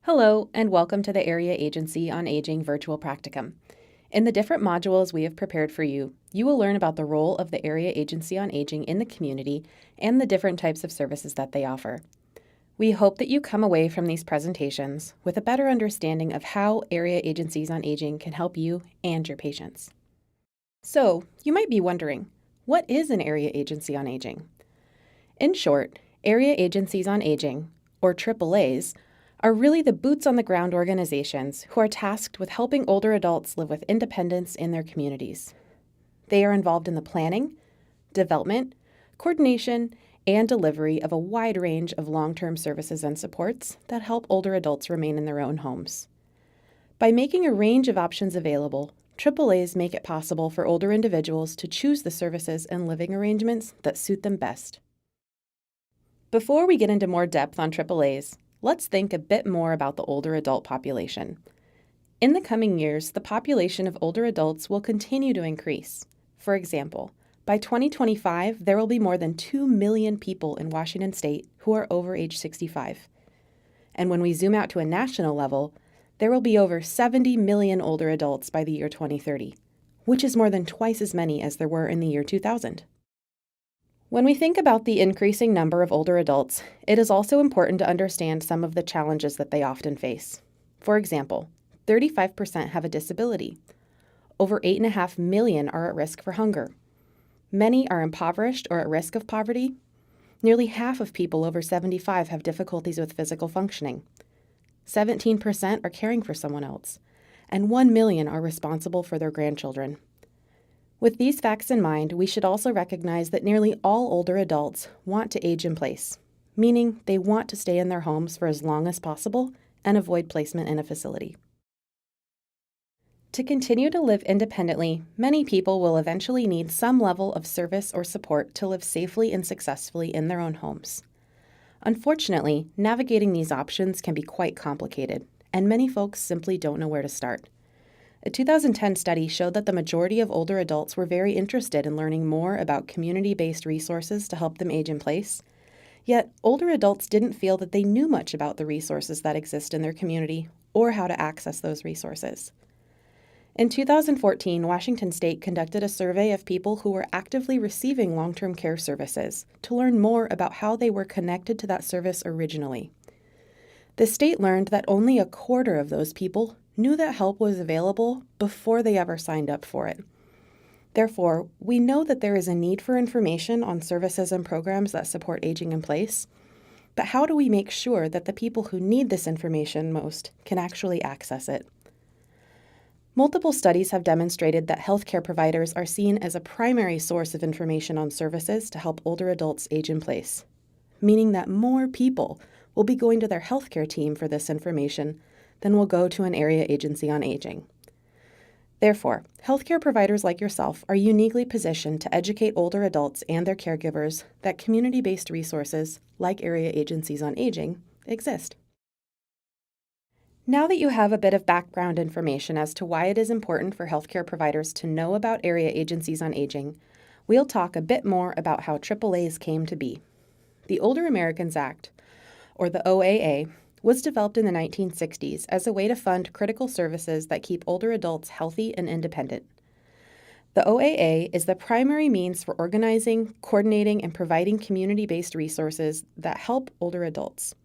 Hello, and welcome to the Area Agency on Aging virtual practicum. In the different modules we have prepared for you, you will learn about the role of the Area Agency on Aging in the community and the different types of services that they offer. We hope that you come away from these presentations with a better understanding of how area agencies on aging can help you and your patients. So, you might be wondering, what is an area agency on aging? In short, area agencies on aging, or AAAs, are really the boots-on-the-ground organizations who are tasked with helping older adults live with independence in their communities. They are involved in the planning, development, coordination, and delivery of a wide range of long-term services and supports that help older adults remain in their own homes. By making a range of options available, AAAs make it possible for older individuals to choose the services and living arrangements that suit them best. Before we get into more depth on AAAs, let's think a bit more about the older adult population. In the coming years, the population of older adults will continue to increase. For example, by 2025, there will be more than 2 million people in Washington state who are over age 65. And when we zoom out to a national level, there will be over 70 million older adults by the year 2030, which is more than twice as many as there were in the year 2000. When we think about the increasing number of older adults, it is also important to understand some of the challenges that they often face. For example, 35% have a disability. Over 8.5 million are at risk for hunger. Many are impoverished or at risk of poverty. Nearly half of people over 75 have difficulties with physical functioning. 17% are caring for someone else, and 1 million are responsible for their grandchildren. With these facts in mind, we should also recognize that nearly all older adults want to age in place, meaning they want to stay in their homes for as long as possible and avoid placement in a facility. To continue to live independently, many people will eventually need some level of service or support to live safely and successfully in their own homes. Unfortunately, navigating these options can be quite complicated, and many folks simply don't know where to start. A 2010 study showed that the majority of older adults were very interested in learning more about community-based resources to help them age in place. Yet, older adults didn't feel that they knew much about the resources that exist in their community or how to access those resources. In 2014, Washington State conducted a survey of people who were actively receiving long-term care services to learn more about how they were connected to that service originally. The state learned that only a quarter of those people knew that help was available before they ever signed up for it. Therefore, we know that there is a need for information on services and programs that support aging in place, but how do we make sure that the people who need this information most can actually access it? Multiple studies have demonstrated that healthcare providers are seen as a primary source of information on services to help older adults age in place, meaning that more people will be going to their healthcare team for this information than will go to an area agency on aging. Therefore, healthcare providers like yourself are uniquely positioned to educate older adults and their caregivers that community-based resources, like area agencies on aging, exist. Now that you have a bit of background information as to why it is important for healthcare providers to know about area agencies on aging, we'll talk a bit more about how AAAs came to be. The Older Americans Act, or the OAA, was developed in the 1960s as a way to fund critical services that keep older adults healthy and independent. The OAA is the primary means for organizing, coordinating, and providing community-based resources that help older adults.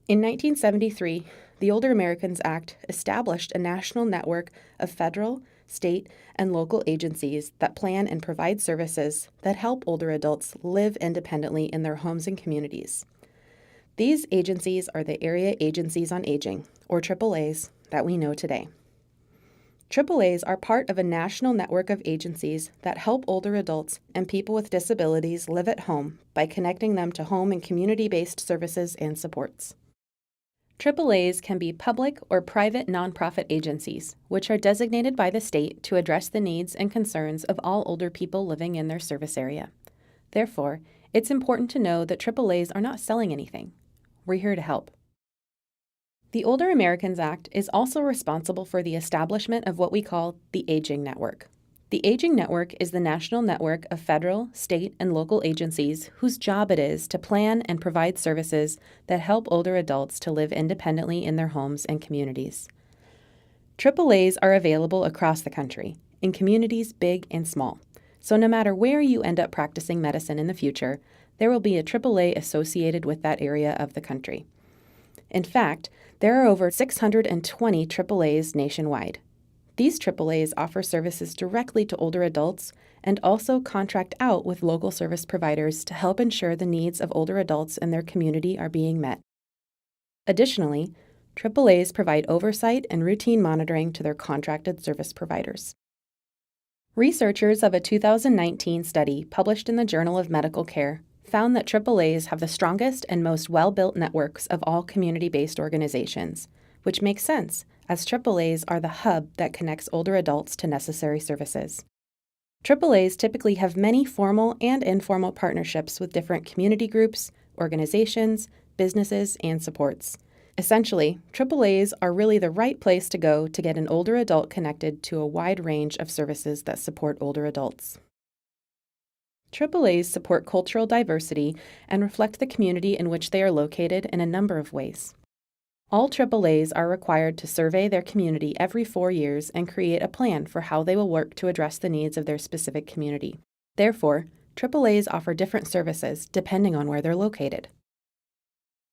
In 1973, the Older Americans Act established a national network of federal, state, and local agencies that plan and provide services that help older adults live independently in their homes and communities. These agencies are the Area Agencies on Aging, or AAAs, that we know today. AAAs are part of a national network of agencies that help older adults and people with disabilities live at home by connecting them to home and community-based services and supports. AAAs can be public or private nonprofit agencies, which are designated by the state to address the needs and concerns of all older people living in their service area. Therefore, it's important to know that AAAs are not selling anything. We're here to help. The Older Americans Act is also responsible for the establishment of what we call the Aging Network. The Aging Network is the national network of federal, state, and local agencies whose job it is to plan and provide services that help older adults to live independently in their homes and communities. AAAs are available across the country, in communities big and small. So no matter where you end up practicing medicine in the future, there will be a AAA associated with that area of the country. In fact, there are over 620 AAAs nationwide. These AAAs offer services directly to older adults and also contract out with local service providers to help ensure the needs of older adults in their community are being met. Additionally, AAAs provide oversight and routine monitoring to their contracted service providers. Researchers of a 2019 study published in the Journal of Medical Care found that AAAs have the strongest and most well-built networks of all community-based organizations, which makes sense, as AAAs are the hub that connects older adults to necessary services. AAAs typically have many formal and informal partnerships with different community groups, organizations, businesses, and supports. Essentially, AAAs are really the right place to go to get an older adult connected to a wide range of services that support older adults. AAAs support cultural diversity and reflect the community in which they are located in a number of ways. All AAAs are required to survey their community every 4 years and create a plan for how they will work to address the needs of their specific community. Therefore, AAAs offer different services depending on where they're located.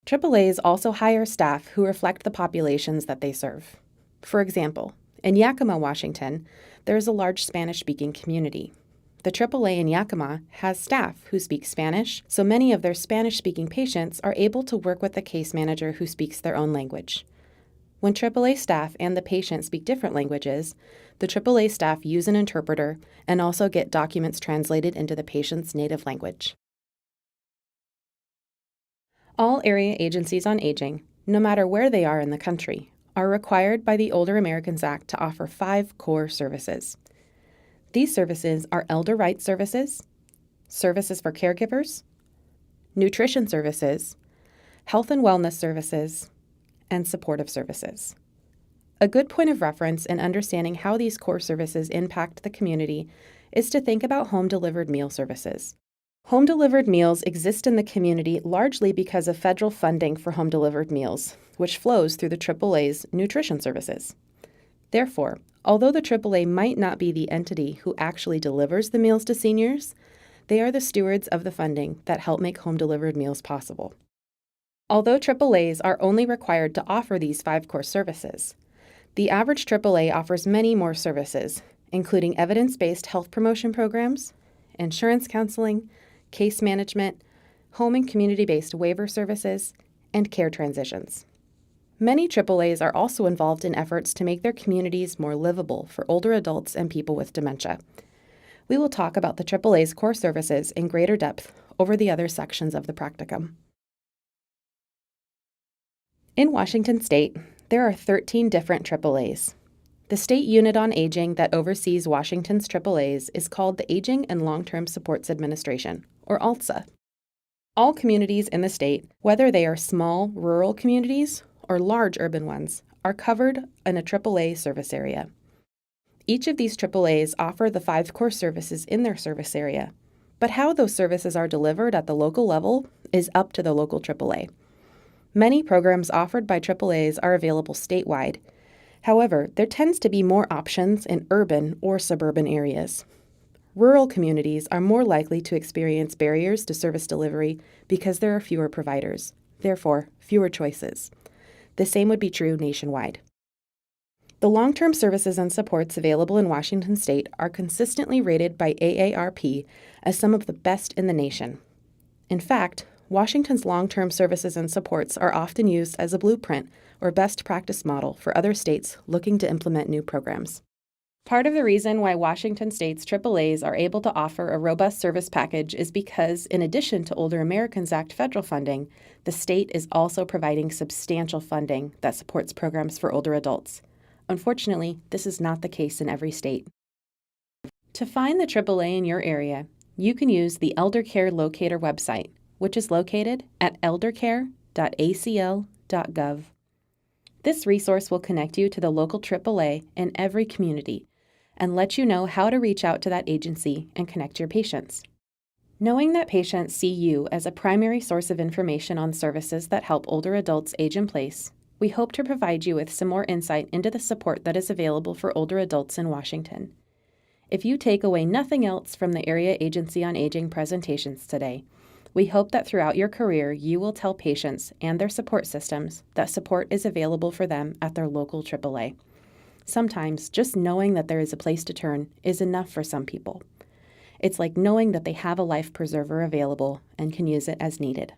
AAAs also hire staff who reflect the populations that they serve. For example, in Yakima, Washington, there is a large Spanish-speaking community. The AAA in Yakima has staff who speak Spanish, so many of their Spanish-speaking patients are able to work with the case manager who speaks their own language. When AAA staff and the patient speak different languages, the AAA staff use an interpreter and also get documents translated into the patient's native language. All area agencies on aging, no matter where they are in the country, are required by the Older Americans Act to offer 5 core services. These services are elder rights services, services for caregivers, nutrition services, health and wellness services, and supportive services. A good point of reference in understanding how these core services impact the community is to think about home-delivered meal services. Home-delivered meals exist in the community largely because of federal funding for home-delivered meals, which flows through the AAA's nutrition services. Therefore, although the AAA might not be the entity who actually delivers the meals to seniors, they are the stewards of the funding that help make home-delivered meals possible. Although AAAs are only required to offer these 5 core services, the average AAA offers many more services, including evidence-based health promotion programs, insurance counseling, case management, home and community-based waiver services, and care transitions. Many AAAs are also involved in efforts to make their communities more livable for older adults and people with dementia. We will talk about the AAA's core services in greater depth over the other sections of the practicum. In Washington State, there are 13 different AAAs. The state unit on aging that oversees Washington's AAAs is called the Aging and Long-Term Supports Administration, or ALTSA. All communities in the state, whether they are small rural communities or large urban ones, are covered in a AAA service area. Each of these AAAs offer the 5 core services in their service area, but how those services are delivered at the local level is up to the local AAA. Many programs offered by AAAs are available statewide. However, there tends to be more options in urban or suburban areas. Rural communities are more likely to experience barriers to service delivery because there are fewer providers, therefore fewer choices. The same would be true nationwide. The long-term services and supports available in Washington State are consistently rated by AARP as some of the best in the nation. In fact, Washington's long-term services and supports are often used as a blueprint or best practice model for other states looking to implement new programs. Part of the reason why Washington State's AAAs are able to offer a robust service package is because, in addition to Older Americans Act federal funding, the state is also providing substantial funding that supports programs for older adults. Unfortunately, this is not the case in every state. To find the AAA in your area, you can use the Elder Care Locator website, which is located at eldercare.acl.gov. This resource will connect you to the local AAA in every community, and let you know how to reach out to that agency and connect your patients. Knowing that patients see you as a primary source of information on services that help older adults age in place, we hope to provide you with some more insight into the support that is available for older adults in Washington. If you take away nothing else from the Area Agency on Aging presentations today, we hope that throughout your career you will tell patients and their support systems that support is available for them at their local AAA. Sometimes just knowing that there is a place to turn is enough for some people. It's like knowing that they have a life preserver available and can use it as needed.